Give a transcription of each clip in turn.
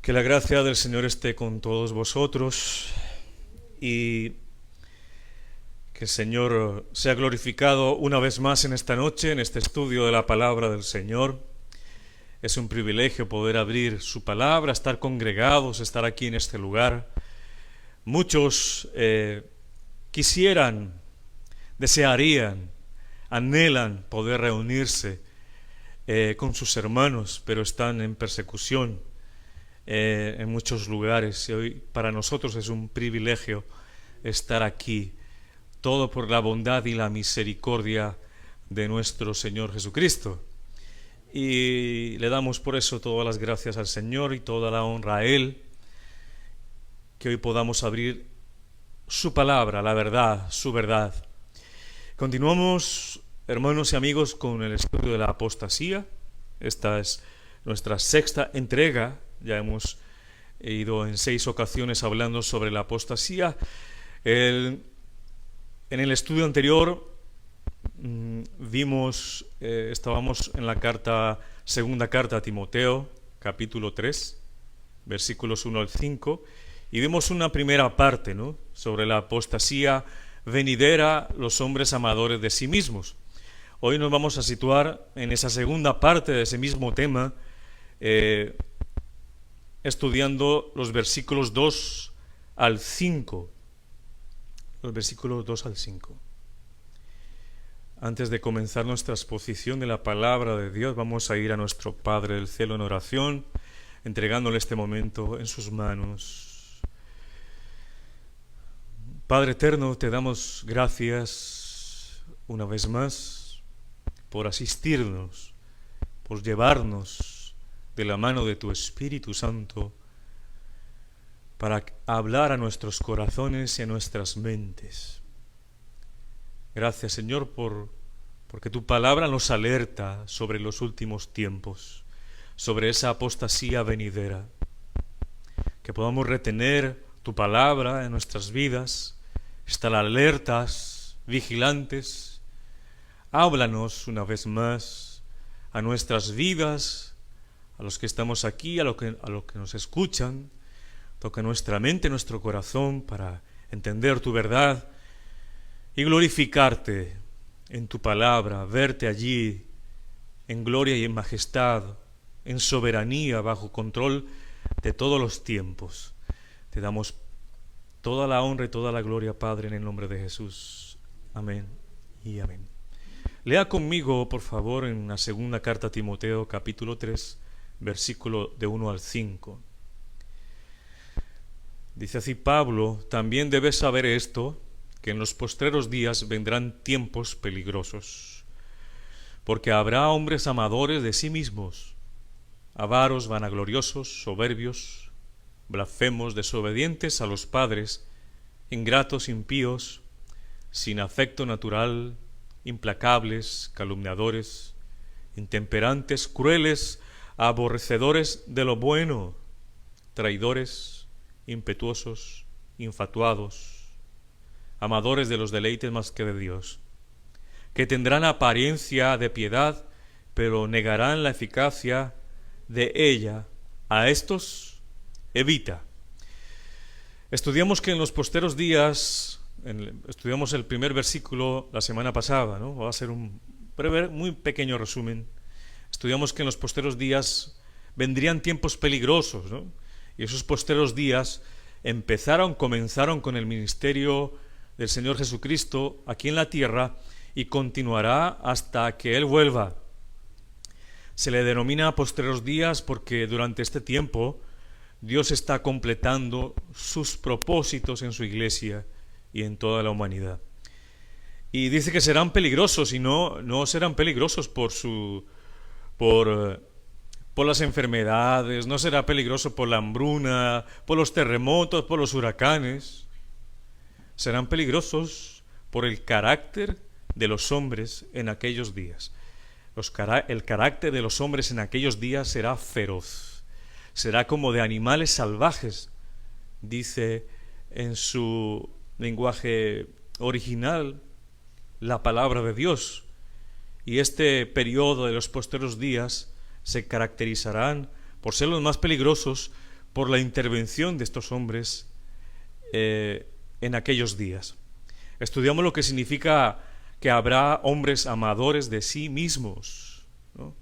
Que la gracia del Señor esté con todos vosotros y que el Señor sea glorificado una vez más en esta noche, en este estudio de la palabra del Señor. Es un privilegio poder abrir su palabra, estar congregados, estar aquí en este lugar. Muchos quisieran, desearían, anhelan poder reunirse con sus hermanos, pero están en persecución en muchos lugares, y hoy para nosotros es un privilegio estar aquí, todo por la bondad y la misericordia de nuestro Señor Jesucristo, y le damos por eso todas las gracias al Señor y toda la honra a Él, que hoy podamos abrir su palabra, la verdad, su verdad. Continuamos, hermanos y amigos, con el estudio de la apostasía. Esta es nuestra sexta entrega. Ya hemos ido en 6 ocasiones hablando sobre la apostasía. En el estudio anterior estábamos en la segunda carta a Timoteo, capítulo 3, versículos 1 al 5, y vimos una primera parte, ¿no?, sobre la apostasía venidera, los hombres amadores de sí mismos. Hoy nos vamos a situar en esa segunda parte de ese mismo tema, estudiando los versículos 2 al 5. Los versículos 2 al 5. Antes de comenzar nuestra exposición de la palabra de Dios, vamos a ir a nuestro Padre del cielo en oración, entregándole este momento en sus manos. Padre eterno, te damos gracias una vez más por asistirnos, por llevarnos de la mano de tu Espíritu Santo para hablar a nuestros corazones y a nuestras mentes. Gracias, Señor, porque tu palabra nos alerta sobre los últimos tiempos, sobre esa apostasía venidera. Que podamos retener tu palabra en nuestras vidas, estar alertas, vigilantes. Háblanos una vez más a nuestras vidas, a los que estamos aquí, a los que nos escuchan. Toca nuestra mente, nuestro corazón para entender tu verdad y glorificarte en tu palabra, verte allí en gloria y en majestad, en soberanía, bajo control de todos los tiempos. Te damos toda la honra y toda la gloria, Padre, en el nombre de Jesús. Amén y amén. Lea conmigo, por favor, en la segunda carta a Timoteo, capítulo 3, versículo de 1 al 5. Dice así Pablo: también debes saber esto, que en los postreros días vendrán tiempos peligrosos, porque habrá hombres amadores de sí mismos, avaros, vanagloriosos, soberbios, blasfemos, desobedientes a los padres, ingratos, impíos, sin afecto natural, implacables, calumniadores, intemperantes, crueles, aborrecedores de lo bueno, traidores, impetuosos, infatuados, amadores de los deleites más que de Dios, que tendrán apariencia de piedad, pero negarán la eficacia de ella. A estos evita. Estudiamos que en los posteros días, estudiamos el primer versículo la semana pasada, ¿no? Va a ser un breve, muy pequeño resumen. Estudiamos que en los posteros días vendrían tiempos peligrosos, ¿no? Y esos posteros días comenzaron con el ministerio del Señor Jesucristo aquí en la tierra y continuará hasta que Él vuelva. Se le denomina posteros días porque durante este tiempo Dios está completando sus propósitos en su iglesia y en toda la humanidad. Y dice que serán peligrosos, y no serán peligrosos por las enfermedades, no será peligroso por la hambruna, por los terremotos, por los huracanes. Serán peligrosos por el carácter de los hombres en aquellos días. El carácter de los hombres en aquellos días será feroz, será como de animales salvajes, dice en su lenguaje original la palabra de Dios. Y este periodo de los posteros días se caracterizarán por ser los más peligrosos, por la intervención de estos hombres en aquellos días. Estudiamos lo que significa que habrá hombres amadores de sí mismos, ¿no?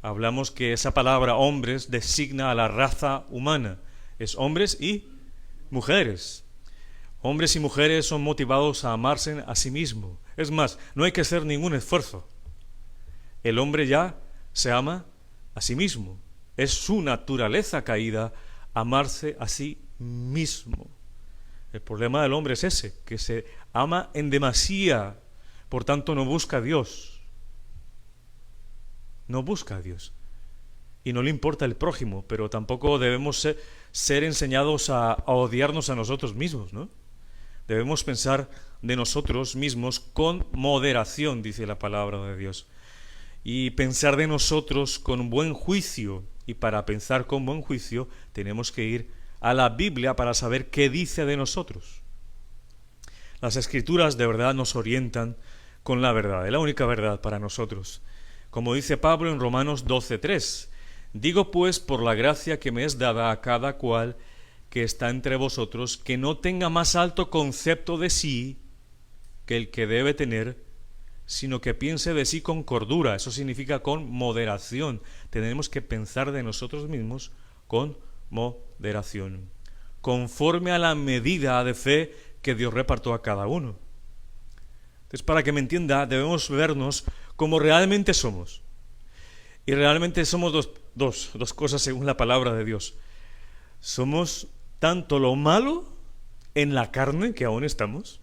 Hablamos que esa palabra hombres designa a la raza humana, es hombres y mujeres. Hombres y mujeres son motivados a amarse a sí mismos. Es más, no hay que hacer ningún esfuerzo. El hombre ya se ama a sí mismo. Es su naturaleza caída amarse a sí mismo. El problema del hombre es ese, que se ama en demasía, por tanto no busca a Dios. No busca a Dios. Y no le importa el prójimo, pero tampoco debemos ser enseñados a odiarnos a nosotros mismos, ¿no? Debemos pensar de nosotros mismos con moderación, dice la palabra de Dios. Y pensar de nosotros con buen juicio. Y para pensar con buen juicio tenemos que ir a la Biblia para saber qué dice de nosotros. Las Escrituras de verdad nos orientan con la verdad, es la única verdad para nosotros. Como dice Pablo en Romanos 12:3, digo pues por la gracia que me es dada a cada cual que está entre vosotros, que no tenga más alto concepto de sí que el que debe tener, sino que piense de sí con cordura. Eso significa con moderación. Tenemos que pensar de nosotros mismos con moderación, conforme a la medida de fe que Dios repartió a cada uno. Entonces, para que me entienda, debemos vernos como realmente somos. Y realmente somos dos cosas según la palabra de Dios. Somos tanto lo malo en la carne, que aún estamos,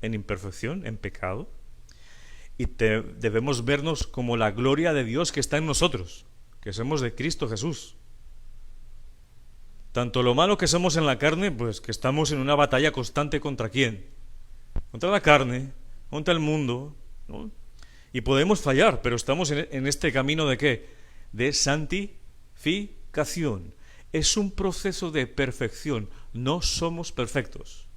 en imperfección, en pecado, y debemos vernos como la gloria de Dios que está en nosotros, que somos de Cristo Jesús. Tanto lo malo que somos en la carne, pues que estamos en una batalla constante ¿contra quién? Contra la carne, contra el mundo, ¿no? Y podemos fallar, pero estamos en este camino ¿de qué? De santificación. Es un proceso de perfección. No somos perfectos.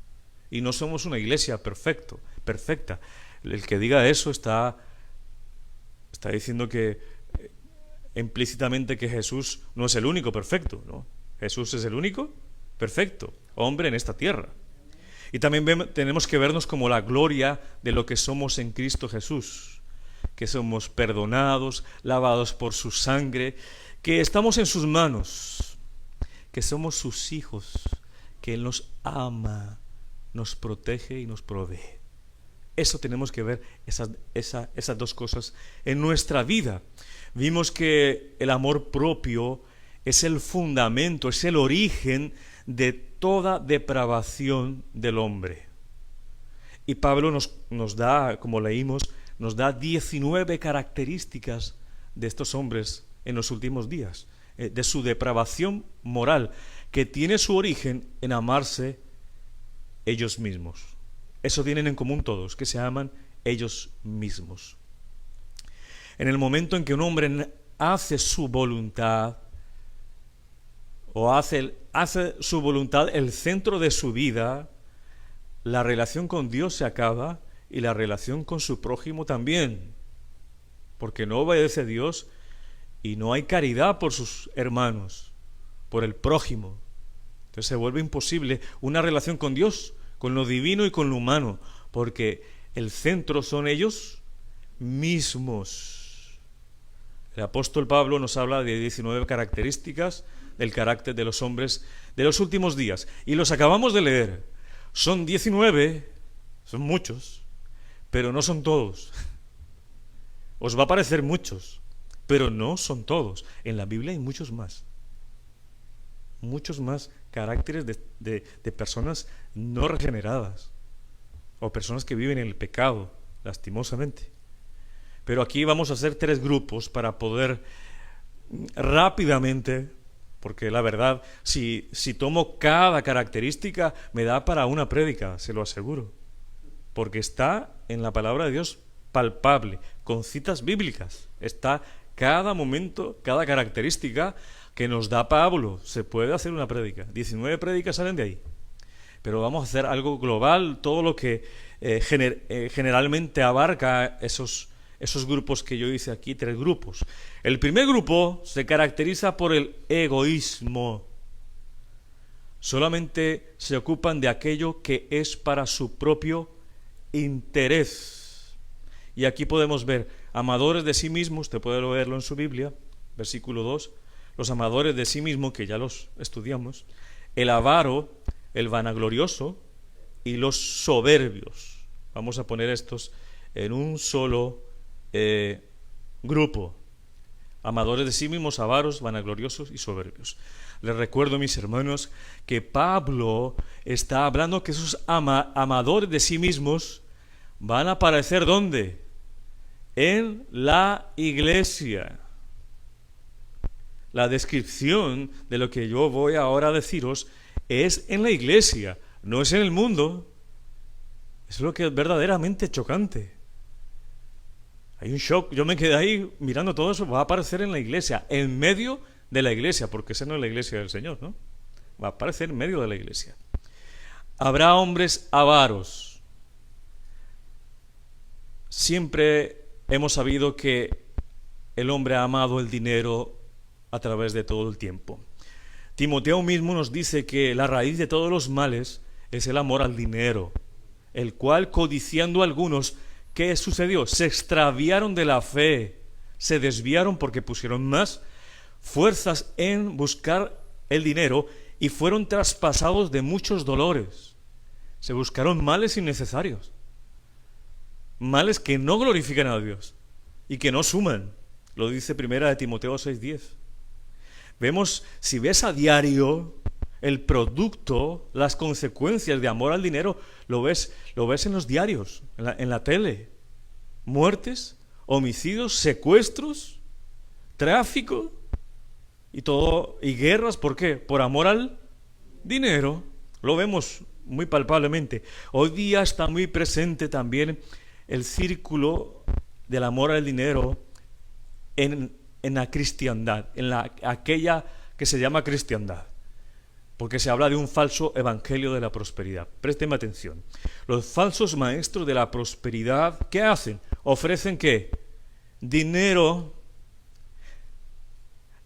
Y no somos una iglesia perfecta. El que diga eso está diciendo que implícitamente que Jesús no es el único perfecto, ¿no? Jesús es el único perfecto hombre en esta tierra. Y también tenemos que vernos como la gloria de lo que somos en Cristo Jesús, que somos perdonados, lavados por su sangre, que estamos en sus manos, que somos sus hijos, que Él nos ama, nos protege y nos provee. Eso tenemos que ver, esas dos cosas en nuestra vida. Vimos que el amor propio es el fundamento, es el origen de toda depravación del hombre. Y Pablo nos da, como leímos, nos da 19 características de estos hombres en los últimos días, de su depravación moral, que tiene su origen en amarse ellos mismos. Eso tienen en común todos, que se aman ellos mismos. En el momento en que un hombre hace su voluntad, o hace su voluntad el centro de su vida, la relación con Dios se acaba y la relación con su prójimo también, porque no obedece a Dios y no hay caridad por sus hermanos, por el prójimo. Entonces se vuelve imposible una relación con Dios, con lo divino y con lo humano, porque el centro son ellos mismos. El apóstol Pablo nos habla de 19 características del carácter de los hombres de los últimos días, y los acabamos de leer. Son 19, son muchos, pero no son todos. Os va a parecer muchos, pero no son todos. En la Biblia hay muchos más caracteres de personas no regeneradas, o personas que viven en el pecado, lastimosamente. Pero aquí vamos a hacer 3 grupos para poder rápidamente, porque la verdad, si tomo cada característica, me da para una prédica, se lo aseguro, porque está en la palabra de Dios palpable, con citas bíblicas, está cada momento, cada característica que nos da Pablo. Se puede hacer una prédica, 19 prédicas salen de ahí, pero vamos a hacer algo global, todo lo que generalmente abarca esos grupos que yo hice aquí, 3 grupos. El primer grupo se caracteriza por el egoísmo. solamente se ocupan de aquello que es para su propio interés. Y aquí podemos ver, amadores de sí mismos, usted puede leerlo en su Biblia, versículo 2, los amadores de sí mismos, que ya los estudiamos, el avaro, el vanaglorioso y los soberbios. Vamos a poner estos en un solo grupo. Amadores de sí mismos, avaros, vanagloriosos y soberbios. Les recuerdo, mis hermanos, que Pablo está hablando que esos amadores de sí mismos van a aparecer ¿dónde? En la iglesia. La descripción de lo que yo voy ahora a deciros es en la iglesia, no es en el mundo. Es lo que es verdaderamente chocante. Hay un shock, yo me quedé ahí mirando todo eso, va a aparecer en la iglesia, en medio de la iglesia, porque esa no es la iglesia del Señor, ¿no? Va a aparecer en medio de la iglesia. Habrá hombres avaros. Siempre hemos sabido que el hombre ha amado el dinero a través de todo el tiempo. Timoteo mismo nos dice que la raíz de todos los males es el amor al dinero, el cual, codiciando algunos, ¿qué sucedió? Se extraviaron de la fe, se desviaron porque pusieron más fuerzas en buscar el dinero y fueron traspasados de muchos dolores. Se buscaron males innecesarios, males que no glorifican a Dios y que no suman. Lo dice primera de Timoteo 6:10. Vemos, si ves a diario el producto, las consecuencias de amor al dinero, lo ves en los diarios, en la tele. Muertes, homicidios, secuestros, tráfico y todo, y guerras. ¿Por qué? Por amor al dinero. Lo vemos muy palpablemente. Hoy día está muy presente también el círculo del amor al dinero en la cristiandad, aquella que se llama cristiandad, porque se habla de un falso evangelio de la prosperidad. Présteme atención. Los falsos maestros de la prosperidad, ¿qué hacen? Ofrecen ¿qué? Dinero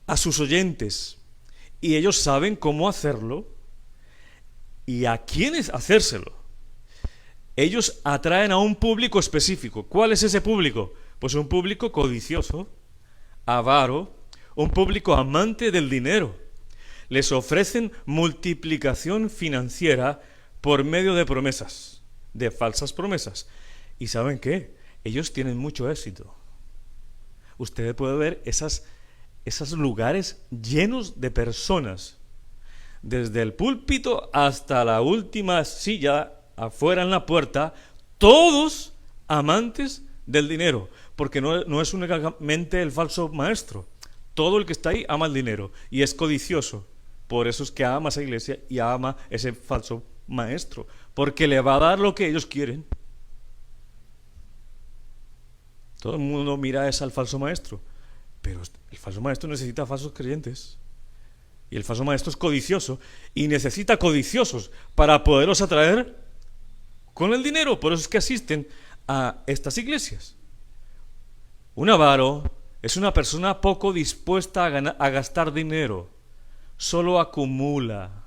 a sus oyentes, y ellos saben cómo hacerlo y a quiénes hacérselo. Ellos atraen a un público específico. ¿Cuál es ese público? Pues un público codicioso, avaro, un público amante del dinero. Les ofrecen multiplicación financiera por medio de promesas, de falsas promesas. ¿Y saben qué? Ellos tienen mucho éxito. Usted puede ver esos lugares llenos de personas, desde el púlpito hasta la última silla afuera en la puerta, todos amantes del dinero, porque no es únicamente el falso maestro. Todo el que está ahí ama el dinero y es codicioso. Por eso es que ama a esa iglesia y ama a ese falso maestro, porque le va a dar lo que ellos quieren. Todo el mundo mira al falso maestro, pero el falso maestro necesita falsos creyentes. Y el falso maestro es codicioso y necesita codiciosos para poderlos atraer con el dinero. Por eso es que asisten a estas iglesias. Un avaro es una persona poco dispuesta a gastar dinero, solo acumula.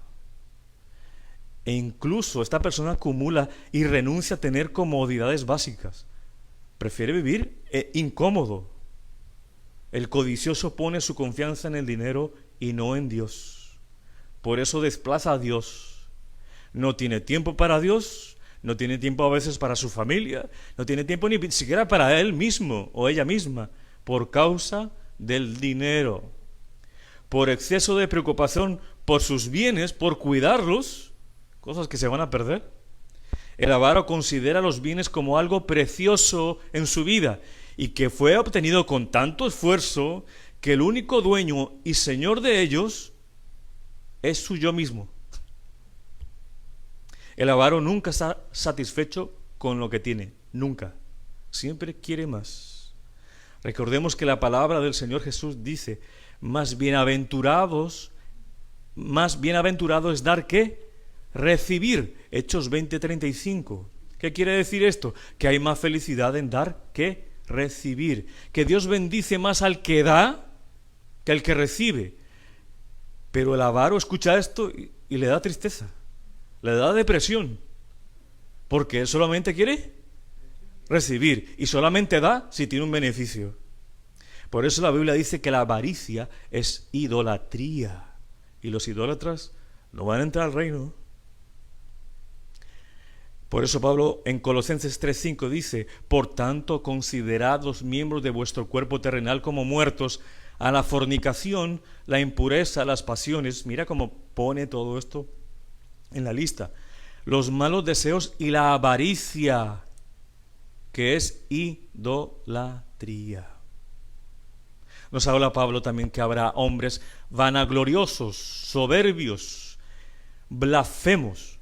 E incluso esta persona acumula y renuncia a tener comodidades básicas. Prefiere vivir incómodo. El codicioso pone su confianza en el dinero y no en Dios. Por eso desplaza a Dios. No tiene tiempo para Dios, no tiene tiempo a veces para su familia, no tiene tiempo ni siquiera para él mismo o ella misma, por causa del dinero. Por exceso de preocupación por sus bienes, por cuidarlos, cosas que se van a perder. El avaro considera los bienes como algo precioso en su vida y que fue obtenido con tanto esfuerzo que el único dueño y señor de ellos es su yo mismo. El avaro nunca está satisfecho con lo que tiene, nunca. Siempre quiere más. Recordemos que la palabra del Señor Jesús dice: más bienaventurado es dar que recibir. Hechos 20:35. ¿Qué quiere decir esto? Que hay más felicidad en dar que recibir. Que Dios bendice más al que da que al que recibe. Pero el avaro escucha esto y le da tristeza, le da depresión, porque él solamente quiere recibir y solamente da si tiene un beneficio. Por eso la Biblia dice que la avaricia es idolatría y los idólatras no van a entrar al reino. Por eso Pablo en Colosenses 3:5 dice: por tanto, considerad los miembros de vuestro cuerpo terrenal como muertos a la fornicación, la impureza, las pasiones. Mira cómo pone todo esto en la lista: los malos deseos y la avaricia, que es idolatría. Nos habla Pablo también que habrá hombres vanagloriosos, soberbios, blasfemos.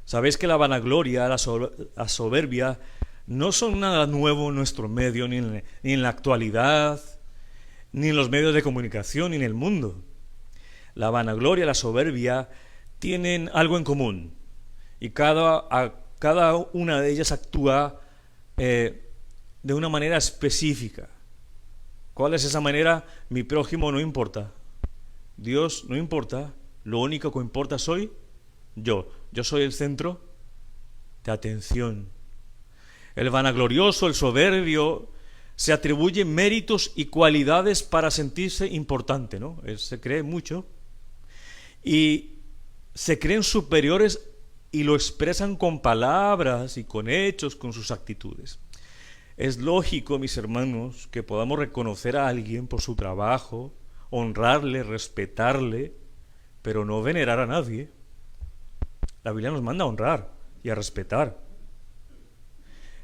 Sabéis que la vanagloria, la soberbia, no son nada nuevo en nuestro medio, ni en la actualidad, ni en los medios de comunicación, ni en el mundo. La vanagloria, la soberbia, tienen algo en común, y cada una de ellas actúa de una manera específica. ¿Cuál es esa manera? Mi prójimo no importa, Dios no importa, lo único que importa soy yo. Yo soy el centro de atención. El vanaglorioso, el soberbio, se atribuye méritos y cualidades para sentirse importante, ¿no? Él se cree mucho y se creen superiores y lo expresan con palabras y con hechos, con sus actitudes. Es lógico, mis hermanos, que podamos reconocer a alguien por su trabajo, honrarle, respetarle, pero no venerar a nadie. La Biblia nos manda a honrar y a respetar.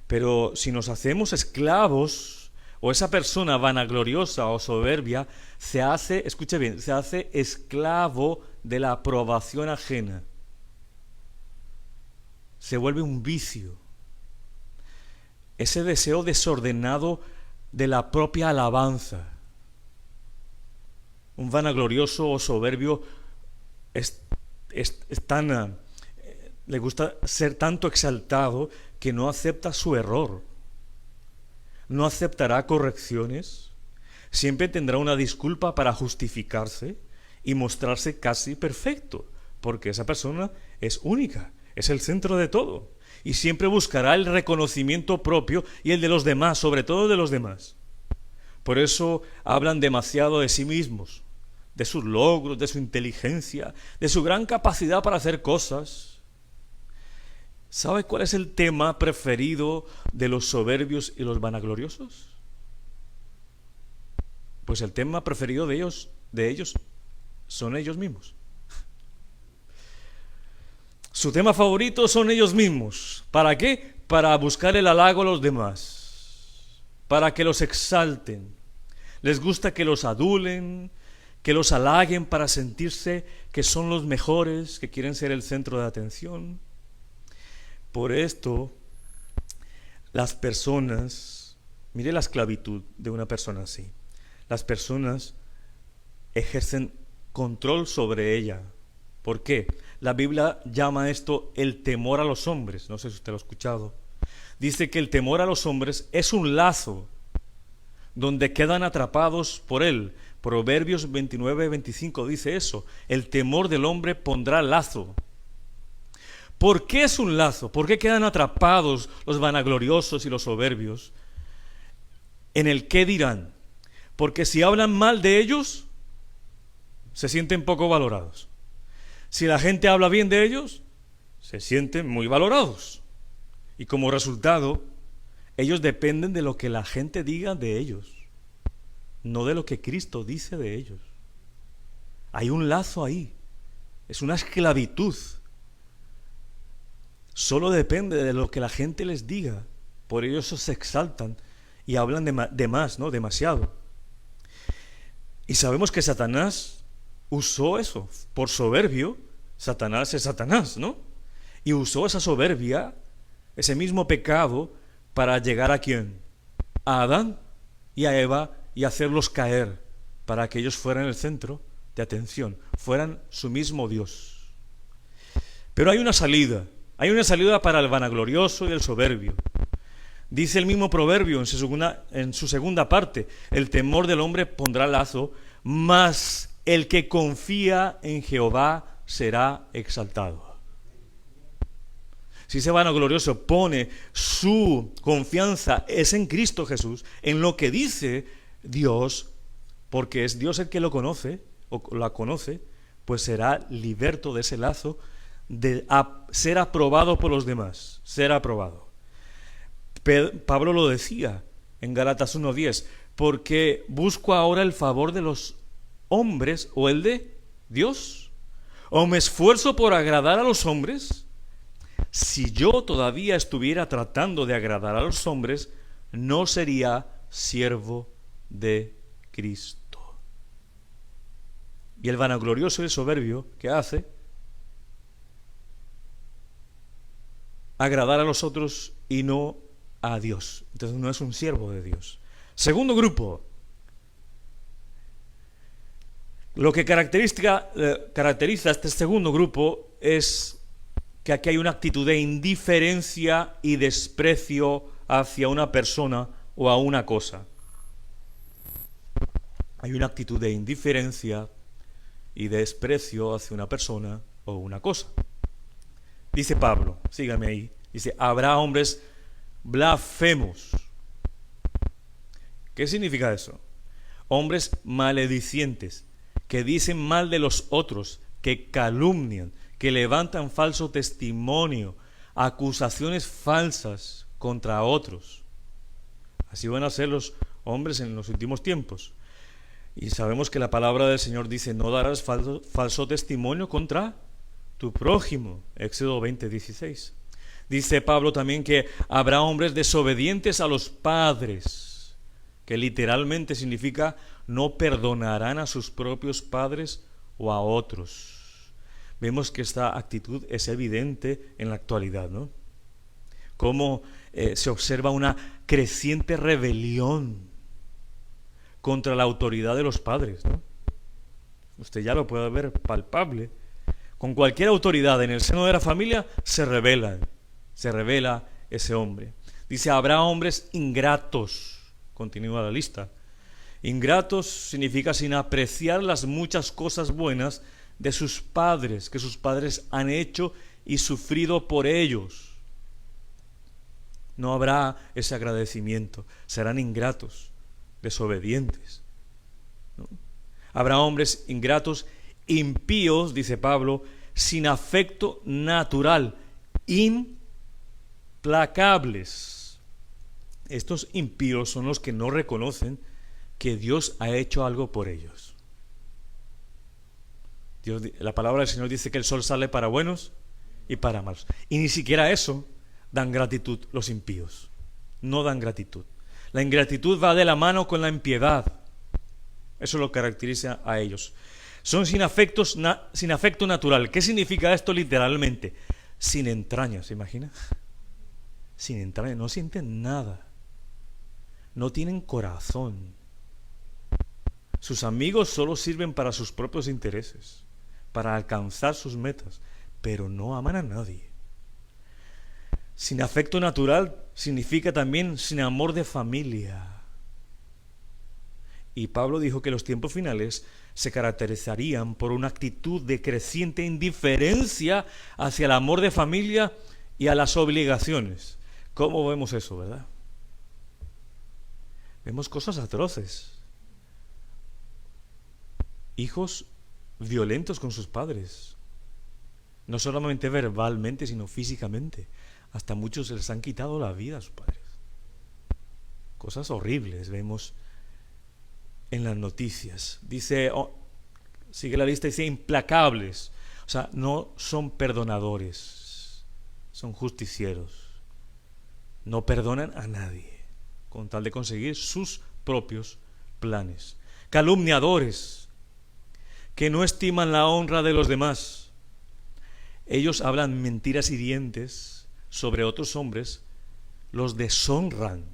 Pero si nos hacemos esclavos, o esa persona vanagloriosa o soberbia se hace, escuche bien, se hace esclavo de la aprobación ajena. Se vuelve un vicio. Ese deseo desordenado de la propia alabanza. Un vanaglorioso o soberbio es tan... le gusta ser tanto exaltado que no acepta su error. No aceptará correcciones. Siempre tendrá una disculpa para justificarse y mostrarse casi perfecto, porque esa persona es única, es el centro de todo. Y siempre buscará el reconocimiento propio y el de los demás, sobre todo de los demás. Por eso hablan demasiado de sí mismos, de sus logros, de su inteligencia, de su gran capacidad para hacer cosas. ¿Sabe cuál es el tema preferido de los soberbios y los vanagloriosos? Pues el tema preferido de ellos son ellos mismos. Su tema favorito son ellos mismos. ¿Para qué? Para buscar el halago a los demás, para que los exalten. Les gusta que los adulen, que los halaguen para sentirse que son los mejores, que quieren ser el centro de atención. Por esto, las personas, mire la esclavitud de una persona así. Las personas ejercen control sobre ella. ¿Por qué? La Biblia llama esto el temor a los hombres. No sé si usted lo ha escuchado. Dice que el temor a los hombres es un lazo donde quedan atrapados por él. Proverbios 29:25 dice eso. El temor del hombre pondrá lazo. ¿Por qué es un lazo? ¿Por qué quedan atrapados los vanagloriosos y los soberbios? En el qué dirán. Porque si hablan mal de ellos, se sienten poco valorados. Si la gente habla bien de ellos, se sienten muy valorados. Y como resultado, ellos dependen de lo que la gente diga de ellos, no de lo que Cristo dice de ellos. Hay un lazo ahí. Es una esclavitud. Solo depende de lo que la gente les diga. Por ello se exaltan y hablan de más, ¿no? Demasiado. Y sabemos que Satanás usó eso, por soberbio. Satanás es Satanás, ¿no? Y usó esa soberbia, ese mismo pecado, para llegar ¿a quién? A Adán y a Eva, y hacerlos caer, para que ellos fueran el centro de atención, fueran su mismo Dios. Pero hay una salida para el vanaglorioso y el soberbio. Dice el mismo proverbio en su segunda parte: el temor del hombre pondrá lazo, mas el que confía en Jehová será exaltado. Si ese vanaglorioso pone su confianza es en Cristo Jesús, en lo que dice Dios, porque es Dios el que lo conoce o la conoce, pues será liberto de ese lazo de ser aprobado por los demás, ser aprobado. Pablo lo decía en Gálatas 1:10, porque busco ahora el favor de los hombres o el de Dios, o me esfuerzo por agradar a los hombres. Si yo todavía estuviera tratando de agradar a los hombres, no sería siervo de Cristo. Y el vanaglorioso y el soberbio, ¿qué hace? Agradar a los otros y no a Dios. Entonces no es un siervo de Dios. Segundo grupo. Lo que caracteriza a este segundo grupo es que aquí hay una actitud de indiferencia y desprecio hacia una persona o a una cosa. Hay una actitud de indiferencia y desprecio hacia una persona o una cosa. Dice Pablo, sígame ahí, dice, habrá hombres blasfemos. ¿Qué significa eso? Hombres maledicientes, que dicen mal de los otros, que calumnian, que levantan falso testimonio, acusaciones falsas contra otros. Así van a ser los hombres en los últimos tiempos. Y sabemos que la palabra del Señor dice, no darás falso testimonio contra tu prójimo. Éxodo 20:16. Dice Pablo también que habrá hombres desobedientes a los padres, que literalmente significa no perdonarán a sus propios padres o a otros. Vemos que esta actitud es evidente en la actualidad, ¿no? Cómo se observa una creciente rebelión contra la autoridad de los padres, ¿no? Usted ya lo puede ver palpable. Con cualquier autoridad en el seno de la familia se revela ese hombre. Dice, habrá hombres ingratos. Continúa la lista. Ingratos significa sin apreciar las muchas cosas buenas de sus padres, que sus padres han hecho y sufrido por ellos. No habrá ese agradecimiento, serán ingratos, desobedientes, ¿no? Habrá hombres ingratos, impíos, dice Pablo, sin afecto natural, implacables. Estos impíos son los que no reconocen que Dios ha hecho algo por ellos. La palabra del Señor dice que el sol sale para buenos y para malos. Y ni siquiera eso dan gratitud los impíos. No dan gratitud. La ingratitud va de la mano con la impiedad. Eso lo caracteriza a ellos. Son sin afecto natural. ¿Qué significa esto literalmente? Sin entrañas, ¿se imagina? Sin entrañas, no sienten nada. No tienen corazón. Sus amigos solo sirven para sus propios intereses, para alcanzar sus metas, pero no aman a nadie. Sin afecto natural significa también sin amor de familia. Y Pablo dijo que los tiempos finales se caracterizarían por una actitud de creciente indiferencia hacia el amor de familia y a las obligaciones. ¿Cómo vemos eso, verdad? Vemos cosas atroces. Hijos violentos con sus padres. No solamente verbalmente, sino físicamente. Hasta muchos se les han quitado la vida a sus padres. Cosas horribles vemos en las noticias. Dice, sigue la lista, dice implacables. O sea, no son perdonadores, son justicieros. No perdonan a nadie con tal de conseguir sus propios planes. Calumniadores, que no estiman la honra de los demás. Ellos hablan mentiras hirientes sobre otros hombres, los deshonran,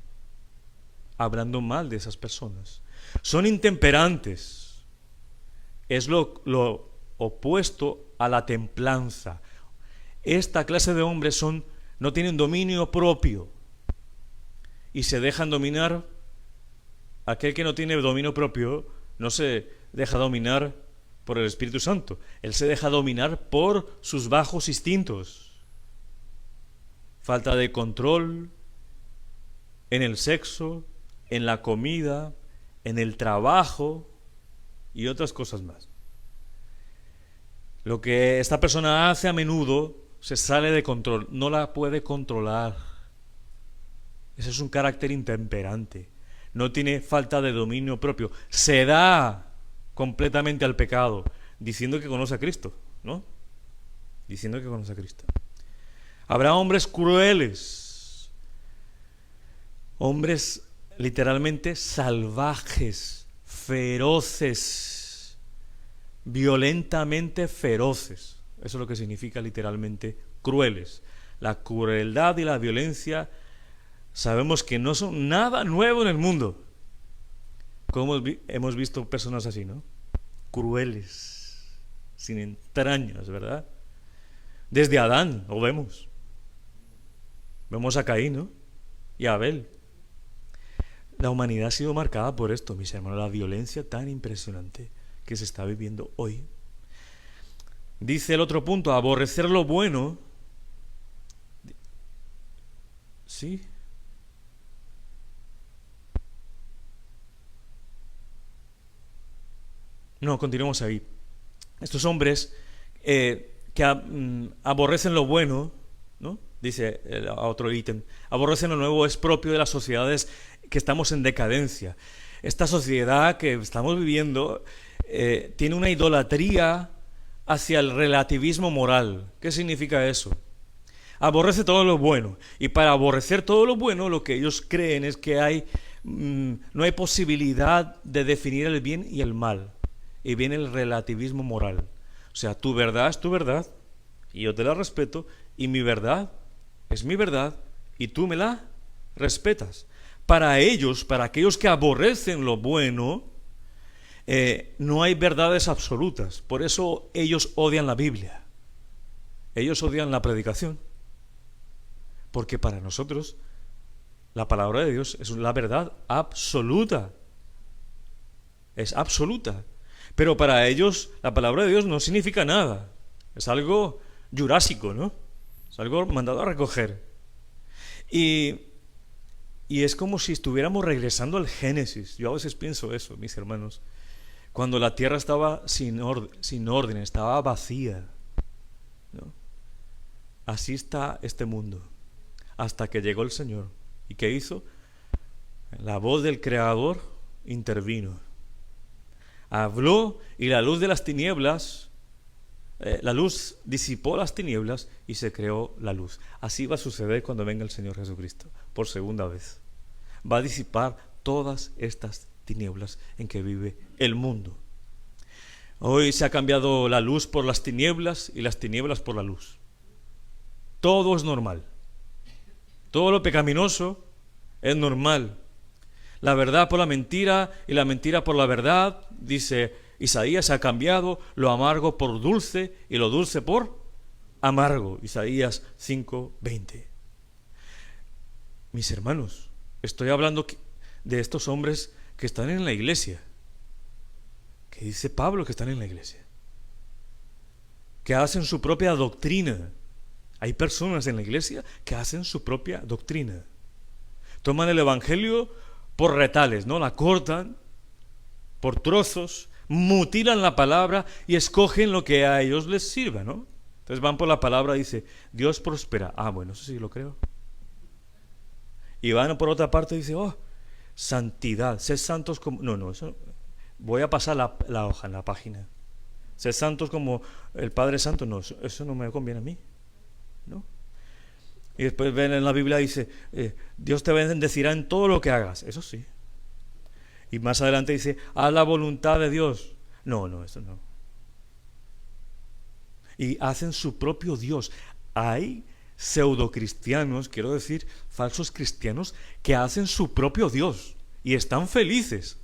hablando mal de esas personas. Son intemperantes, es lo opuesto a la templanza. Esta clase de hombres no tienen dominio propio y se dejan dominar. Aquel que no tiene dominio propio no se deja dominar por el Espíritu Santo. Él se deja dominar por sus bajos instintos. Falta de control en el sexo, en la comida, en el trabajo y otras cosas más. Lo que esta persona hace a menudo se sale de control, no la puede controlar. Ese es un carácter intemperante. No tiene falta de dominio propio. Se da completamente al pecado, diciendo que conoce a Cristo, ¿no? Diciendo que conoce a Cristo. Habrá hombres crueles, hombres literalmente salvajes, feroces, violentamente feroces. Eso es lo que significa literalmente crueles. La crueldad y la violencia sabemos que no son nada nuevo en el mundo. Como hemos visto personas así, ¿no? Crueles, sin entrañas, ¿verdad? Desde Adán lo vemos. Vemos a Caín, ¿no? Y a Abel. La humanidad ha sido marcada por esto, mis hermanos, la violencia tan impresionante que se está viviendo hoy. Dice el otro punto, aborrecer lo bueno. ¿Sí? No, continuemos ahí. Estos hombres que aborrecen lo bueno, ¿no? Dice a otro ítem, aborrecen lo nuevo es propio de las sociedades que estamos en decadencia. Esta sociedad que estamos viviendo tiene una idolatría hacia el relativismo moral. ¿Qué significa eso? Aborrece todo lo bueno. Y para aborrecer todo lo bueno, lo que ellos creen es que no hay posibilidad de definir el bien y el mal. Y viene el relativismo moral. O sea, tu verdad es tu verdad, y yo te la respeto, y mi verdad es mi verdad, y tú me la respetas. Para ellos, para aquellos que aborrecen lo bueno, no hay verdades absolutas. Por eso ellos odian la Biblia. Ellos odian la predicación. Porque para nosotros la palabra de Dios es la verdad absoluta. Es absoluta. Pero para ellos la palabra de Dios no significa nada. Es algo jurásico, ¿no? Es algo mandado a recoger. Y es como si estuviéramos regresando al Génesis. Yo a veces pienso eso, mis hermanos. Cuando la tierra estaba sin orden, estaba vacía, ¿no? Así está este mundo. Hasta que llegó el Señor. ¿Y qué hizo? La voz del Creador intervino. Habló y la luz de las tinieblas, la luz disipó las tinieblas y se creó la luz. Así va a suceder cuando venga el Señor Jesucristo, por segunda vez. Va a disipar todas estas tinieblas en que vive el mundo. Hoy se ha cambiado la luz por las tinieblas y las tinieblas por la luz. Todo es normal. Todo lo pecaminoso es normal. La verdad por la mentira y la mentira por la verdad, dice Isaías, ha cambiado lo amargo por dulce y lo dulce por amargo. Isaías 5:20. Mis hermanos, estoy hablando de estos hombres que están en la iglesia, que dice Pablo que están en la iglesia, que hacen su propia doctrina. Hay personas en la iglesia que hacen su propia doctrina. Toman el evangelio por retales, ¿no? La cortan por trozos, mutilan la palabra y escogen lo que a ellos les sirva, ¿no? Entonces van por la palabra y dice, Dios prospera. Ah, bueno, eso sí lo creo. Y van por otra parte y dice, oh, santidad, sed santos como... No, eso... Voy a pasar la hoja en la página. Sed santos como el Padre Santo. No, eso no me conviene a mí, ¿no? Y después ven en la Biblia y dice, Dios te bendecirá en todo lo que hagas. Eso sí. Y más adelante dice, haz la voluntad de Dios. No, eso no. Y hacen su propio Dios. Hay pseudocristianos, quiero decir, falsos cristianos, que hacen su propio Dios y están felices.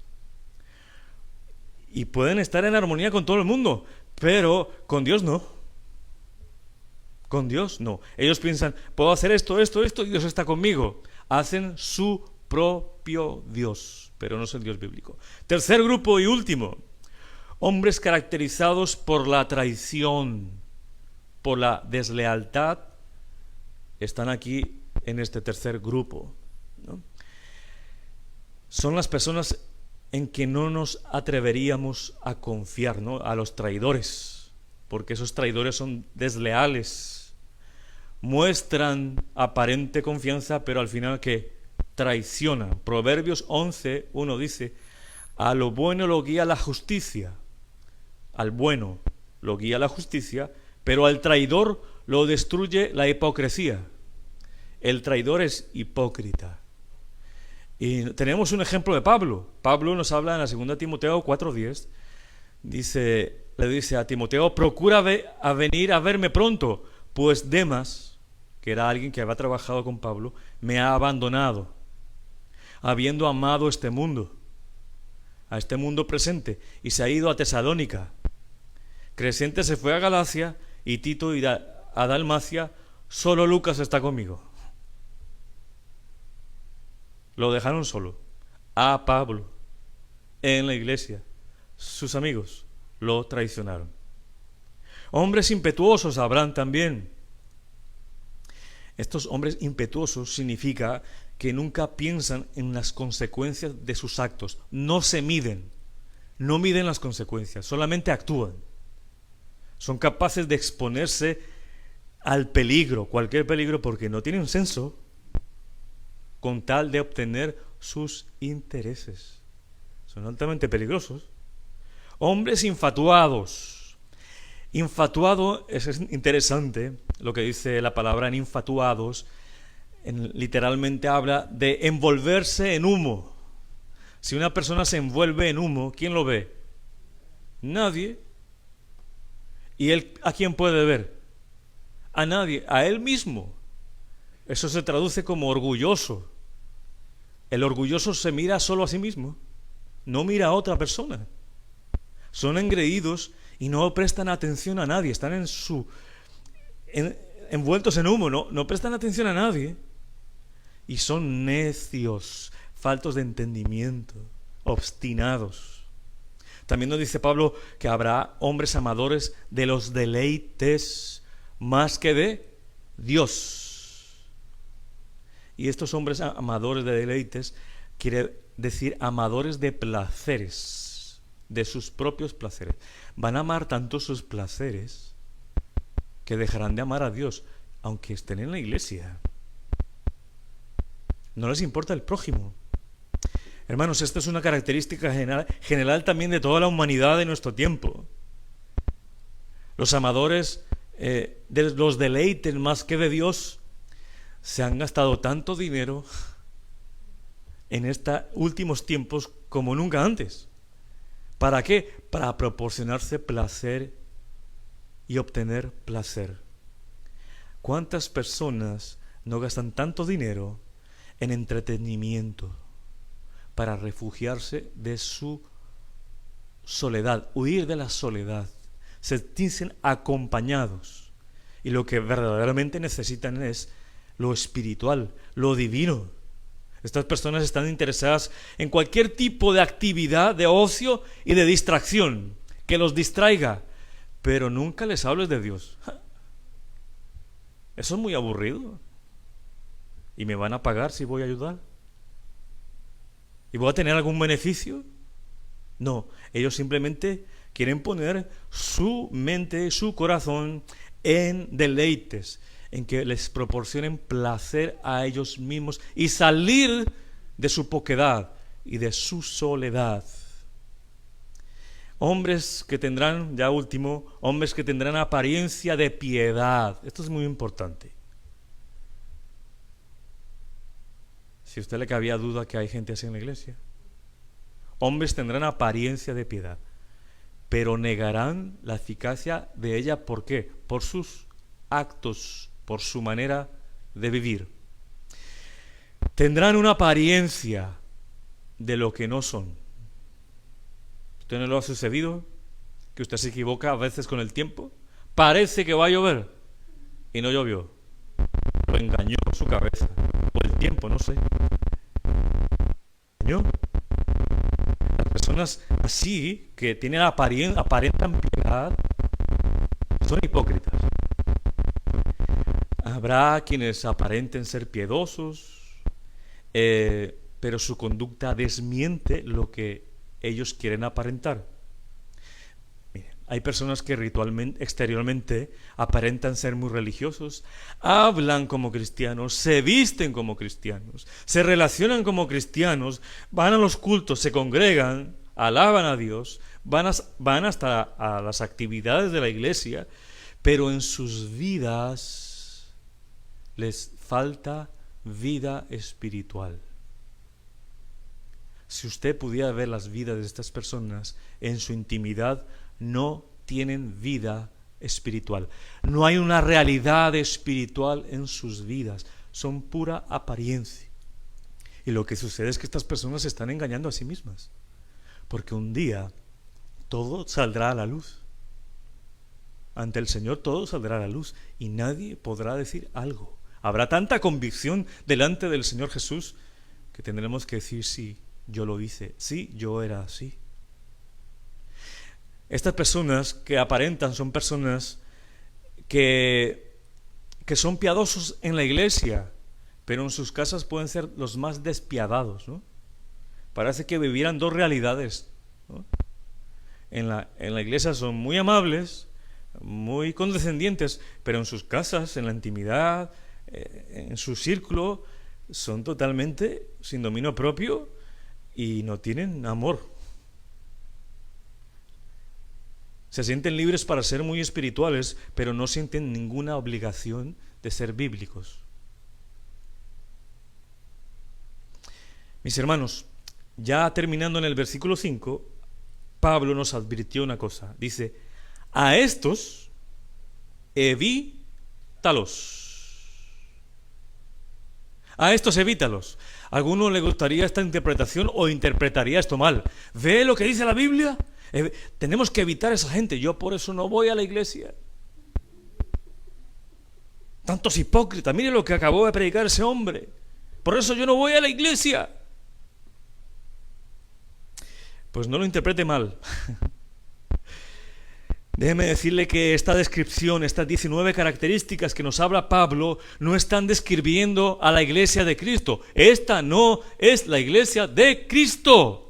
Y pueden estar en armonía con todo el mundo, pero con Dios no. Con Dios no. Ellos piensan, puedo hacer esto, y Dios está conmigo. Hacen su propio Dios, pero no es el Dios bíblico. Tercer grupo y último, Hombres caracterizados por la traición, por la deslealtad, están aquí en este tercer grupo, ¿no? Son las personas en que no nos atreveríamos a confiar, ¿no? A los traidores, porque esos traidores son desleales, muestran aparente confianza, pero al final que traicionan. Proverbios 11:1 dice: a lo bueno lo guía la justicia, al bueno lo guía la justicia, pero al traidor lo destruye la hipocresía. El traidor es hipócrita. Y tenemos un ejemplo de Pablo. Pablo nos habla en la 2 Timoteo 4:10. Le dice a Timoteo: procura venir a verme pronto, pues Demas, que era alguien que había trabajado con Pablo, me ha abandonado, habiendo amado este mundo, a este mundo presente, y se ha ido a Tesalónica. Crescente se fue a Galacia y Tito irá a Dalmacia. Solo Lucas está conmigo. Lo dejaron solo a Pablo en la iglesia. Sus amigos lo traicionaron. Hombres impetuosos habrán también. Estos hombres impetuosos significa que nunca piensan en las consecuencias de sus actos. No se miden, no miden las consecuencias, solamente actúan. Son capaces de exponerse al peligro, cualquier peligro, porque no tienen censo, con tal de obtener sus intereses. Son altamente peligrosos. Hombres infatuados. Infatuado, es interesante lo que dice la palabra en infatuados. Literalmente habla de envolverse en humo. Si una persona se envuelve en humo, ¿quién lo ve? Nadie. ¿Y él a quién puede ver? A nadie, a él mismo. Eso se traduce como orgulloso. El orgulloso se mira solo a sí mismo, no mira a otra persona. Son engreídos y no prestan atención a nadie, están envueltos en humo, no prestan atención a nadie. Y son necios, faltos de entendimiento, obstinados. También nos dice Pablo que habrá hombres amadores de los deleites más que de Dios. Y estos hombres amadores de deleites quiere decir amadores de placeres, de sus propios placeres. Van a amar tanto sus placeres que dejarán de amar a Dios, aunque estén en la iglesia. No les importa el prójimo. Hermanos, esta es una característica general también de toda la humanidad de nuestro tiempo. Los amadores de los deleites más que de Dios se han gastado tanto dinero en estos últimos tiempos como nunca antes. ¿Para qué? Para proporcionarse placer y obtener placer. ¿Cuántas personas no gastan tanto dinero en entretenimiento para refugiarse de su soledad, huir de la soledad? Se dicen acompañados y lo que verdaderamente necesitan es lo espiritual, lo divino. Estas personas están interesadas en cualquier tipo de actividad de ocio y de distracción que los distraiga, pero nunca les hables de Dios. Eso es muy aburrido. ¿Y me van a pagar si voy a ayudar? ¿Y voy a tener algún beneficio? No, ellos simplemente quieren poner su mente, su corazón en deleites, en que les proporcionen placer a ellos mismos y salir de su poquedad y de su soledad. Hombres que tendrán, ya último, hombres que tendrán apariencia de piedad. Esto es muy importante. Si a usted le cabía duda que hay gente así en la iglesia. Hombres tendrán apariencia de piedad, pero negarán la eficacia de ella. ¿Por qué? Por sus actos, por su manera de vivir. Tendrán una apariencia de lo que no son. ¿Usted no lo ha sucedido? Que usted se equivoca a veces con el tiempo. Parece que va a llover y no llovió. Lo engañó su cabeza o el tiempo, no sé. ¿Engañó? personas así, que tienen aparentan piedad, son hipócritas. Habrá quienes aparenten ser piedosos, pero su conducta desmiente lo que ellos quieren aparentar. Miren, hay personas que exteriormente aparentan ser muy religiosos, hablan como cristianos, se visten como cristianos, se relacionan como cristianos, van a los cultos, se congregan, alaban a Dios, van hasta a las actividades de la iglesia, pero en sus vidas les falta vida espiritual. Si usted pudiera ver las vidas de estas personas en su intimidad, no tienen vida espiritual. No hay una realidad espiritual en sus vidas. Son pura apariencia. Y lo que sucede es que estas personas se están engañando a sí mismas. Porque un día todo saldrá a la luz. Ante el Señor todo saldrá a la luz y nadie podrá decir algo. Habrá tanta convicción delante del Señor Jesús que tendremos que decir: sí, yo lo hice, sí, yo era así. Estas personas que aparentan son personas que son piadosos en la iglesia, pero en sus casas pueden ser los más despiadados, ¿no? Parece que vivieran dos realidades, ¿no? En la iglesia son muy amables, muy condescendientes, pero en sus casas, en la intimidad, en su círculo, son totalmente sin dominio propio y no tienen amor. Se sienten libres para ser muy espirituales, pero no sienten ninguna obligación de ser bíblicos. Mis hermanos, ya terminando en el versículo 5, Pablo nos advirtió una cosa. Dice: a estos evítalos. A estos evítalos. ¿A alguno le gustaría esta interpretación o interpretaría esto mal? ¿Ve lo que dice la Biblia? Tenemos que evitar a esa gente. Yo por eso no voy a la iglesia. Tantos hipócritas. Mire lo que acabó de predicar ese hombre. Por eso yo no voy a la iglesia. Pues no lo interprete mal. Déjeme decirle que esta descripción, estas 19 características que nos habla Pablo, no están describiendo a la iglesia de Cristo. Esta no es la iglesia de Cristo.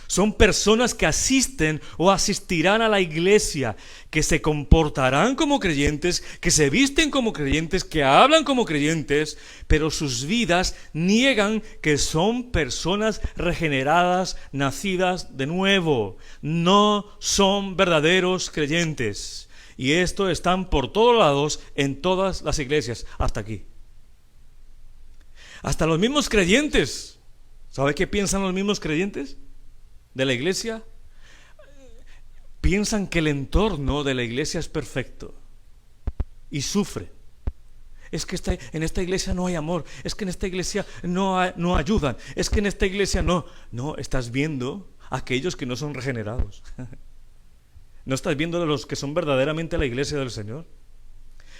Son personas que asisten o asistirán a la iglesia, que se comportarán como creyentes, que se visten como creyentes, que hablan como creyentes, pero sus vidas niegan que son personas regeneradas, nacidas de nuevo. No son verdaderos creyentes. Y esto están por todos lados en todas las iglesias, hasta aquí. Hasta los mismos creyentes. ¿Sabe qué piensan los mismos creyentes de la iglesia? Piensan que el entorno de la iglesia es perfecto y sufren. Es que en esta iglesia no hay amor, es que en esta iglesia no ayudan, es que en esta iglesia no, estás viendo a aquellos que no son regenerados. No estás viendo a los que son verdaderamente la iglesia del Señor.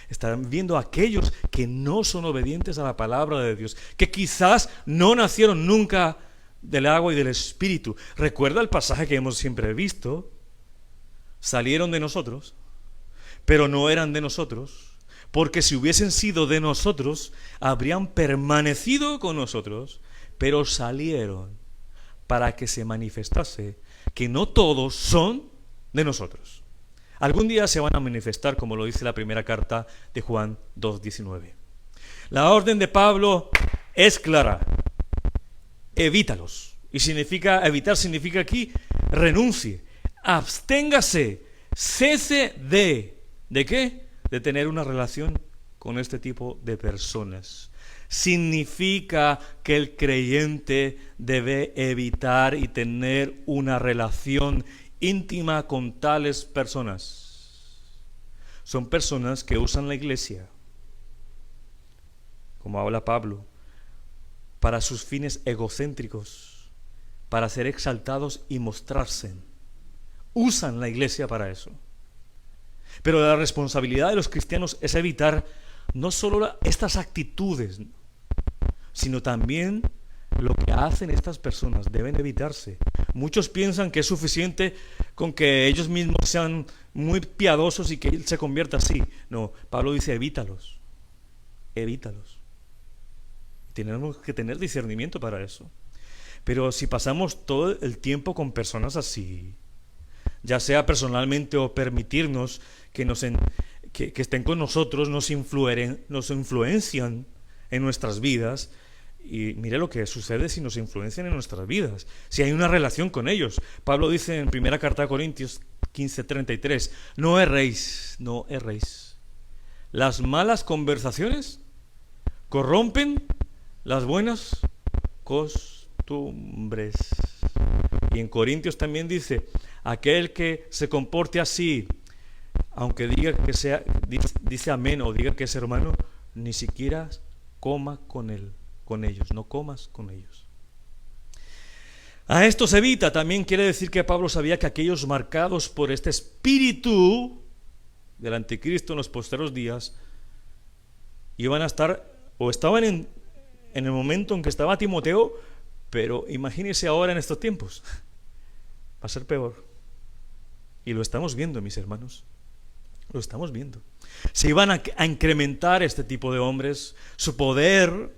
Están viendo a aquellos que no son obedientes a la palabra de Dios, que quizás no nacieron nunca del agua y del Espíritu. Recuerda el pasaje que hemos siempre visto: salieron de nosotros, pero no eran de nosotros, porque si hubiesen sido de nosotros, habrían permanecido con nosotros, pero salieron para que se manifestase que no todos son de nosotros. Algún día se van a manifestar, como lo dice la primera carta de Juan 2:19. La orden de Pablo es clara: evítalos. Y evitar significa aquí renuncie, absténgase, cese ¿de qué? De tener una relación con este tipo de personas. Significa que el creyente debe evitar y tener una relación íntima con tales personas. Son personas que usan la iglesia, como habla Pablo, para sus fines egocéntricos, para ser exaltados y mostrarse. Usan la iglesia para eso. Pero la responsabilidad de los cristianos es evitar no solo estas actitudes, sino también lo que hacen estas personas. Deben evitarse. Muchos piensan que es suficiente con que ellos mismos sean muy piadosos y que él se convierta así. No, Pablo dice evítalos, evítalos. Tenemos que tener discernimiento para eso. Pero si pasamos todo el tiempo con personas así, ya sea personalmente o permitirnos que que estén con nosotros, nos influencian en nuestras vidas. Y mire lo que sucede si nos influencian en nuestras vidas, si hay una relación con ellos. Pablo dice en primera carta a Corintios 15:33, no erréis, no erréis. Las malas conversaciones corrompen las buenas costumbres. Y en Corintios también dice, aquel que se comporte así, aunque diga que sea, dice amén o diga que es hermano, ni siquiera coma con él, con ellos, no comas con ellos. A esto se evita, también quiere decir que Pablo sabía que aquellos marcados por este espíritu del anticristo en los postreros días iban a estar, o estaban en el momento en que estaba Timoteo, pero imagínese ahora en estos tiempos, va a ser peor. Y lo estamos viendo, mis hermanos, lo estamos viendo. Se iban a incrementar este tipo de hombres, su poder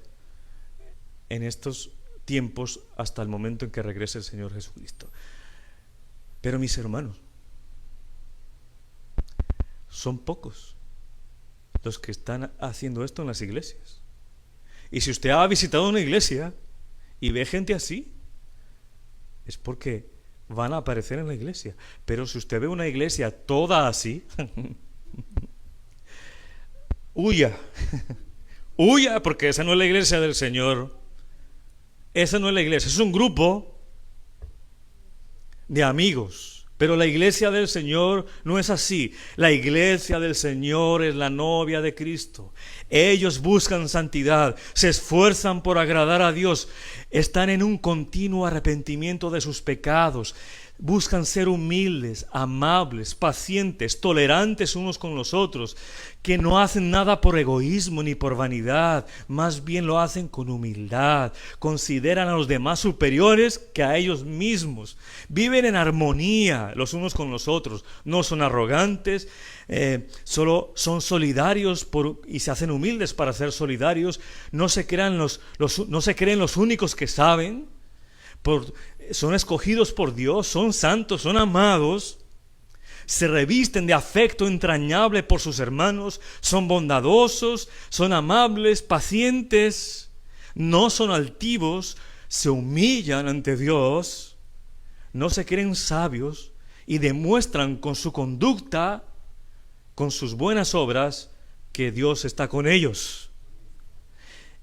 en estos tiempos hasta el momento en que regrese el Señor Jesucristo. Pero mis hermanos, son pocos los que están haciendo esto en las iglesias. Y si usted ha visitado una iglesia y ve gente así, es porque van a aparecer en la iglesia. Pero si usted ve una iglesia toda así, huya, huya, porque esa no es la iglesia del Señor. Esa no es la iglesia, es un grupo de amigos. Pero la iglesia del Señor no es así. La iglesia del Señor es la novia de Cristo. Ellos buscan santidad, se esfuerzan por agradar a Dios, están en un continuo arrepentimiento de sus pecados, buscan ser humildes, amables, pacientes, tolerantes unos con los otros, que no hacen nada por egoísmo ni por vanidad, más bien lo hacen con humildad, consideran a los demás superiores que a ellos mismos, viven en armonía los unos con los otros, no son arrogantes, solo son solidarios y se hacen humildes para ser solidarios, no se creen los únicos que saben, son escogidos por Dios, son santos, son amados, se revisten de afecto entrañable por sus hermanos, son bondadosos, son amables, pacientes, no son altivos, se humillan ante Dios, no se creen sabios y demuestran con su conducta, con sus buenas obras, que Dios está con ellos.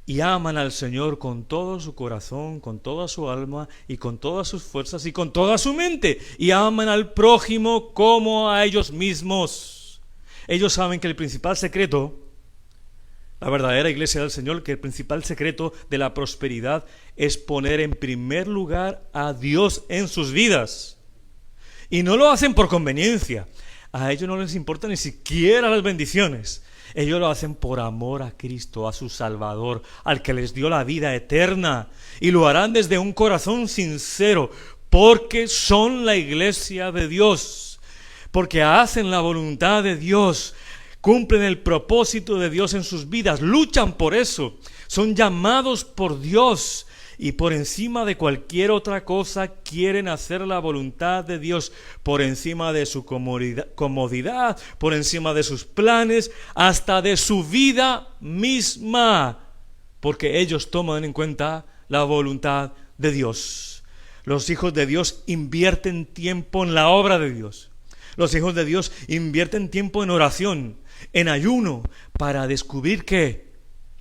Y aman al Señor con todo su corazón, con toda su alma y con todas sus fuerzas y con toda su mente. Y aman al prójimo como a ellos mismos. Ellos saben que el principal secreto, la verdadera iglesia del Señor, que el principal secreto de la prosperidad es poner en primer lugar a Dios en sus vidas. Y no lo hacen por conveniencia. A ellos no les importa ni siquiera las bendiciones. Ellos lo hacen por amor a Cristo, a su Salvador, al que les dio la vida eterna. Y lo harán desde un corazón sincero, porque son la iglesia de Dios. Porque hacen la voluntad de Dios, cumplen el propósito de Dios en sus vidas, luchan por eso. Son llamados por Dios. Y por encima de cualquier otra cosa quieren hacer la voluntad de Dios, por encima de su comodidad, por encima de sus planes, hasta de su vida misma, porque ellos toman en cuenta la voluntad de Dios. Los hijos de Dios invierten tiempo en la obra de Dios. Los hijos de Dios invierten tiempo en oración, en ayuno, para descubrir ¿qué?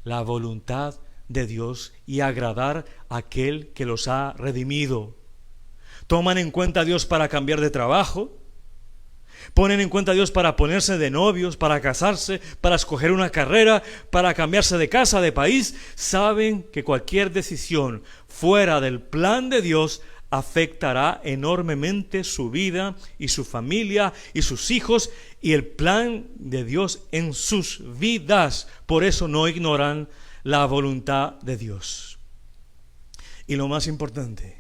La voluntad de Dios y agradar a aquel que los ha redimido. Toman en cuenta a Dios para cambiar de trabajo, ponen en cuenta a Dios para ponerse de novios, para casarse, para escoger una carrera, para cambiarse de casa, de país. Saben que cualquier decisión fuera del plan de Dios afectará enormemente su vida y su familia y sus hijos y el plan de Dios en sus vidas. Por eso no ignoran la voluntad de Dios. Y lo más importante,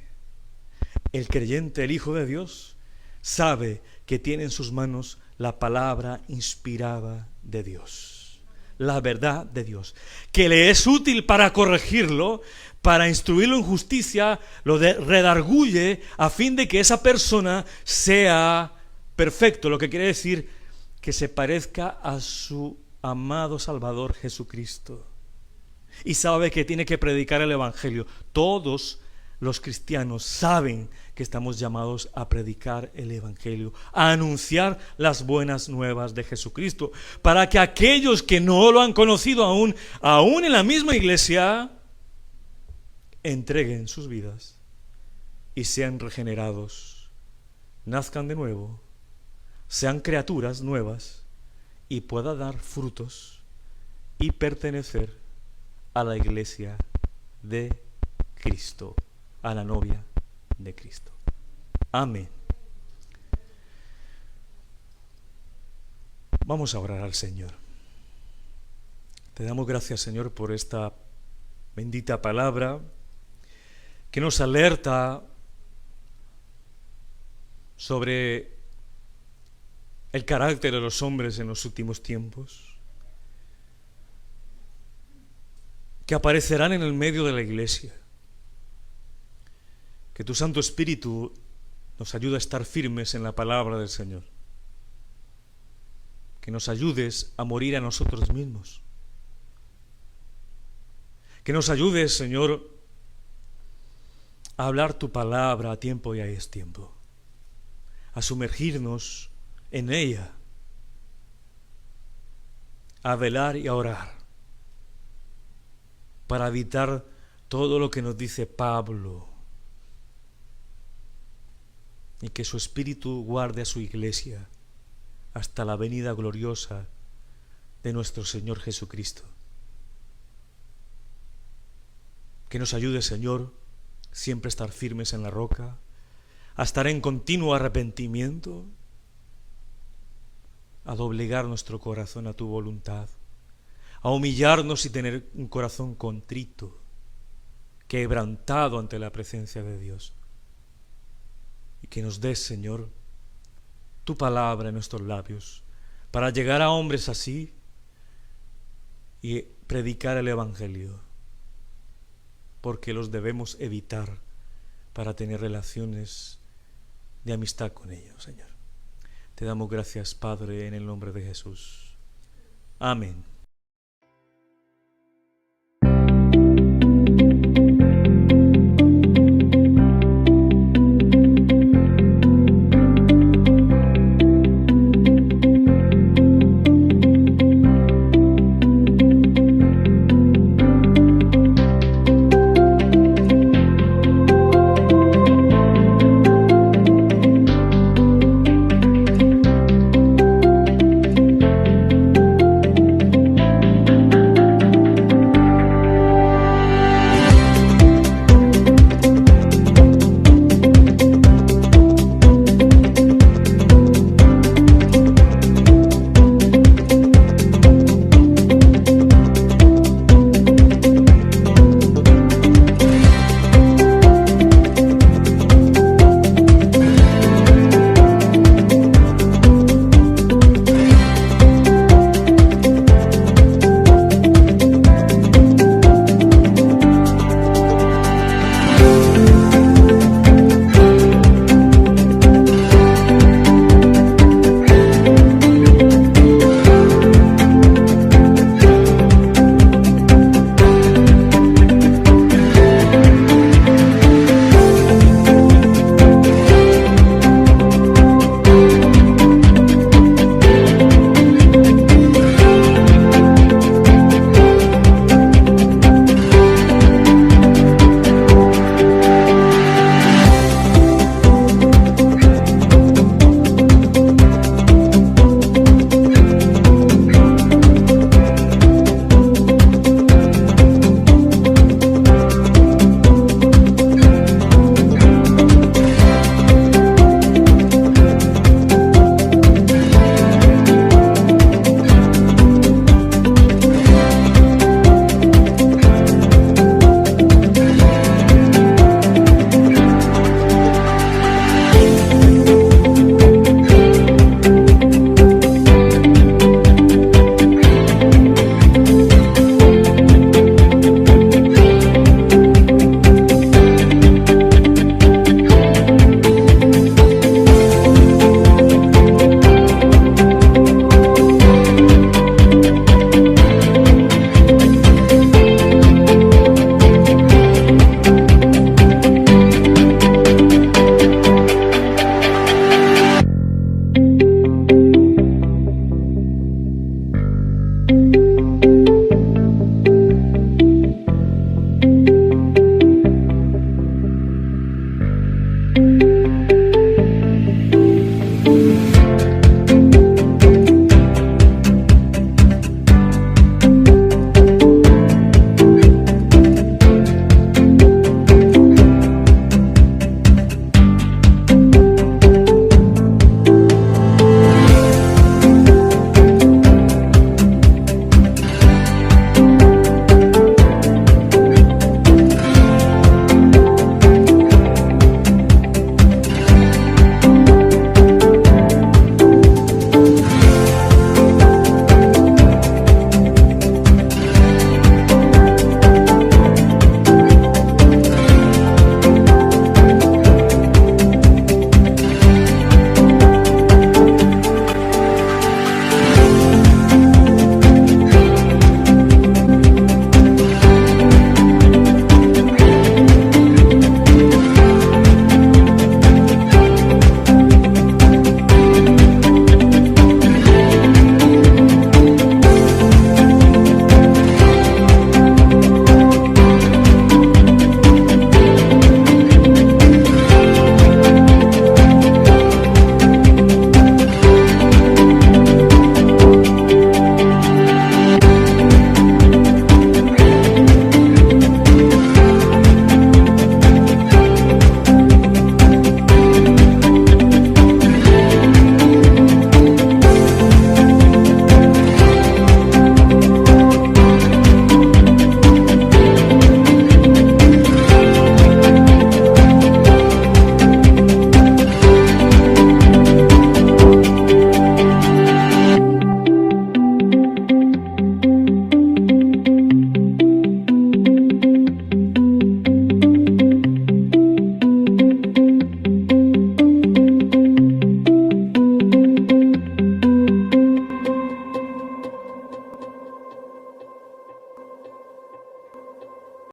El creyente, el Hijo de Dios, sabe que tiene en sus manos la palabra inspirada de Dios, la verdad de Dios, que le es útil para corregirlo, para instruirlo en justicia, lo redarguye a fin de que esa persona sea perfecto, lo que quiere decir que se parezca a su amado Salvador Jesucristo. Y sabe que tiene que predicar el Evangelio. Todos los cristianos saben que estamos llamados a predicar el Evangelio, a anunciar las buenas nuevas de Jesucristo, para que aquellos que no lo han conocido aún en la misma iglesia, entreguen sus vidas y sean regenerados, nazcan de nuevo, sean criaturas nuevas y puedan dar frutos y pertenecer a la iglesia de Cristo, a la novia de Cristo. Amén. Vamos a orar al Señor. Te damos gracias, Señor, por esta bendita palabra que nos alerta sobre el carácter de los hombres en los últimos tiempos, que aparecerán en el medio de la iglesia. Que tu Santo Espíritu nos ayude a estar firmes en la palabra del Señor. Que nos ayudes a morir a nosotros mismos. Que nos ayudes, Señor, a hablar tu palabra a tiempo y a destiempo. A sumergirnos en ella. A velar y a orar. Para evitar todo lo que nos dice Pablo, y que su Espíritu guarde a su iglesia hasta la venida gloriosa de nuestro Señor Jesucristo. Que nos ayude, Señor, siempre a estar firmes en la roca, a estar en continuo arrepentimiento, a doblegar nuestro corazón a tu voluntad, a humillarnos y tener un corazón contrito, quebrantado ante la presencia de Dios. Y que nos des, Señor, tu palabra en nuestros labios, para llegar a hombres así y predicar el Evangelio, porque los debemos evitar para tener relaciones de amistad con ellos, Señor. Te damos gracias, Padre, en el nombre de Jesús. Amén.